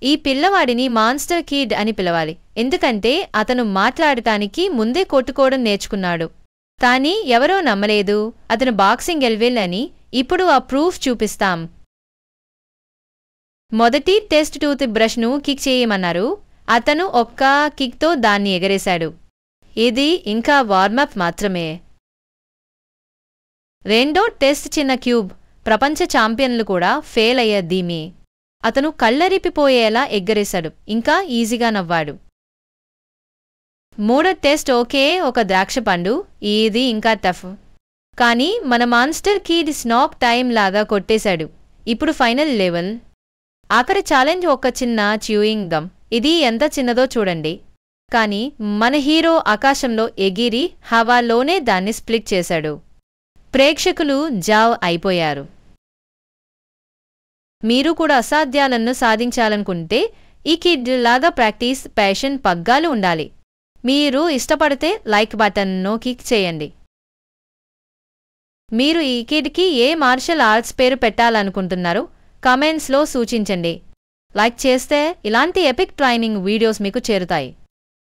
ఈ పిల్లవాడిని monster kid అని పిలవాలి, ఎందుకంటే అతను మాట్లాడటానికి ముందే కొట్టుకోవడం నేర్చుకున్నాడు. కానీ ఎవరో నమ్మలేదు అతను బాక్సింగ్ ఎల్విల్ అని. ఇప్పుడు ఆ ప్రూఫ్ చూపిస్తాం. మొదటి టెస్ట్ టూత్ బ్రష్ను కిక్ చేయమన్నారు. అతను ఒక్క కిక్తో దాన్ని ఎగరేశాడు. ఇది ఇంకా వార్మప్ మాత్రమే. రెండో టెస్ట్ చిన్న క్యూబ్. ప్రపంచ ఛాంపియన్లు కూడా ఫెయిల్ అయ్యేదీమే. అతను కళ్ళరిపిపోయేలా ఎగ్గరేశాడు, ఇంకా ఈజీగా నవ్వాడు. మూడో టెస్ట్ ఒక ద్రాక్ష పండు. ఇది ఇంకా టఫ్. కానీ మన మాన్స్టర్ కిడ్ స్నాప్ టైం లాగా కొట్టేశాడు. ఇప్పుడు ఫైనల్ లెవెల్. ఆఖరి ఛాలెంజ్ ఒక చిన్న చ్యూయింగ్ గమ్. ఇది ఎంత చిన్నదో చూడండి. కానీ మన హీరో ఆకాశంలో ఎగిరి హవాలోనే దాన్ని స్ప్లిట్ చేశాడు. ప్రేక్షకులు జావ్ అయిపోయారు. మీరు కూడా అసాధ్యాలను సాధించాలనుకుంటే ఈ కిడ్ లాగా ప్రాక్టీస్, ప్యాషన్, పగ్గాలు ఉండాలి. మీరు ఇష్టపడితే లైక్ బటన్ను క్లిక్ చేయండి. మీరు ఈ కిడ్కి ఏ మార్షల్ ఆర్ట్స్ పేరు పెట్టాలనుకుంటున్నారో కామెంట్స్లో సూచించండి. లైక్ చేస్తే ఇలాంటి ఎపిక్ ట్రైనింగ్ వీడియోస్ మీకు చేరుతాయి.